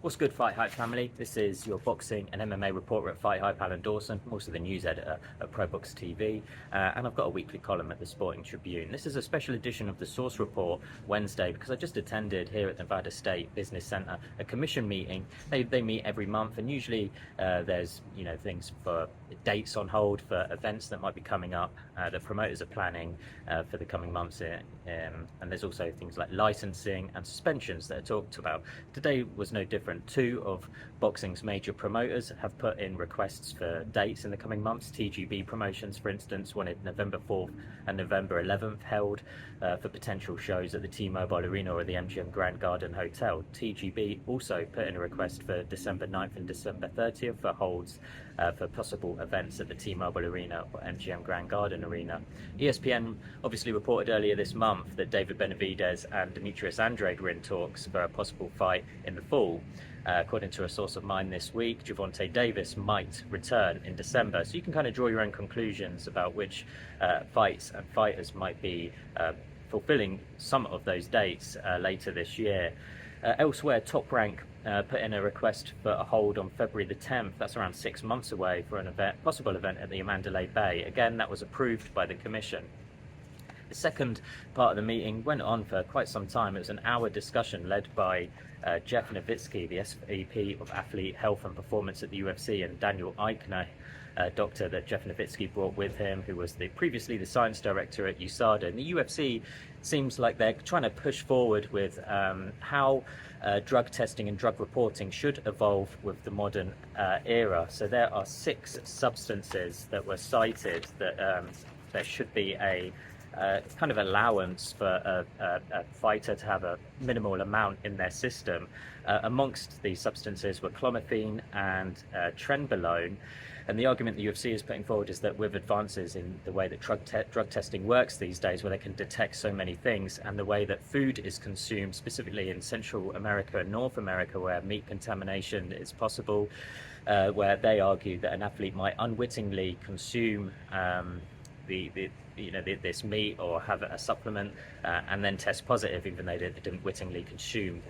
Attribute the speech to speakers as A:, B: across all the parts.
A: What's good, FightHype family? This is your boxing and MMA reporter at FightHype, Alan Dawson. I'm also the news editor at ProBox TV, and I've got a weekly column at the Sporting Tribune. This is a special edition of the Source Report Wednesday because I just attended here at Nevada State Business Center a commission meeting. They meet every month, and usually there's things for dates on hold for events that might be coming up. The promoters are planning for the coming months, and there's also things like licensing and suspensions that are talked about. Today was no different. Two of boxing's major promoters have put in requests for dates in the coming months. TGB Promotions, for instance, wanted November 4th and November 11th held for potential shows at the T-Mobile Arena or the MGM Grand Garden Hotel. TGB also put in a request for December 9th and December 30th for holds for possible events at the T-Mobile Arena or MGM Grand Garden Arena. ESPN obviously reported earlier this month that David Benavidez and Andrade were in talks for a possible fight in the fall. According to a source of mine this week, Gervonta Davis might return in December. So you can kind of draw your own conclusions about which fights and fighters might be fulfilling some of those dates later this year. Elsewhere, Top Rank put in a request for a hold on February the 10th. That's around 6 months away for an possible event at the Mandalay Bay. Again, that was approved by the commission. The second part of the meeting went on for quite some time. It was an hour discussion led by Jeff Nowitzki, the SVP of Athlete Health and Performance at the UFC, and Daniel Eichner, a doctor that Jeff Nowitzki brought with him, who was previously the science director at USADA. And the UFC seems like they're trying to push forward with how drug testing and drug reporting should evolve with the modern era. So there are 6 substances that were cited that there should be a kind of allowance for a fighter to have a minimal amount in their system. Amongst these substances were clomiphene and trenbolone. And the argument the UFC is putting forward is that with advances in the way that drug testing works these days, where they can detect so many things, and the way that food is consumed, specifically in Central America and North America, where meat contamination is possible, where they argue that an athlete might unwittingly consume this meat or have a supplement and then test positive even though they didn't wittingly consume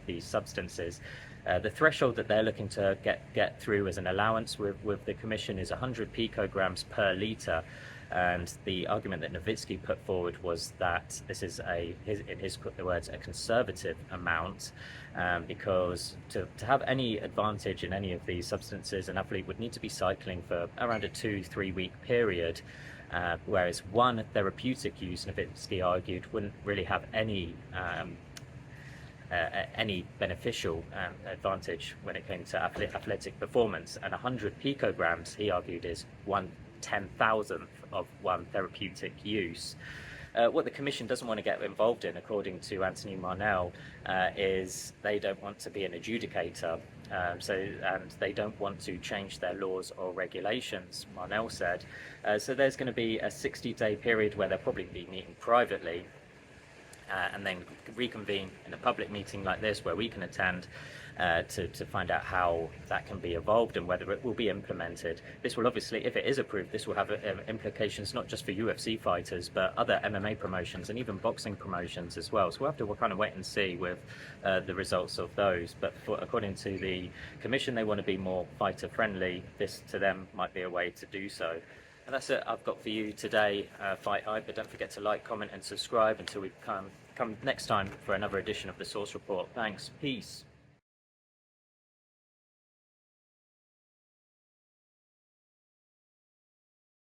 A: these substances. The threshold that they're looking to get through as an allowance with the commission is 100 picograms per litre. And the argument that Nowitzki put forward was that this is in his words, a conservative amount, because to have any advantage in any of these substances, an athlete would need to be cycling for around a 2-3 week period. Whereas one therapeutic use, Nowitzki argued, wouldn't really have any beneficial advantage when it came to athletic performance. And 100 picograms, he argued, is 1/10,000th of one therapeutic use. What the commission doesn't want to get involved in, according to Anthony Marnell, is they don't want to be an adjudicator. And they don't want to change their laws or regulations, Marnell said. So there's going to be a 60-day period where they'll probably be meeting privately and then reconvene in a public meeting like this where we can attend to find out how that can be evolved and whether it will be implemented. This will obviously, if it is approved, this will have implications not just for UFC fighters but other MMA promotions and even boxing promotions as well. So we'll have to kind of wait and see with the results of those. But according to the commission, they want to be more fighter friendly. This to them might be a way to do so. And that's it I've got for you today, FightHype. But don't forget to like, comment and subscribe until we come next time for another edition of the Source Report. Thanks. Peace.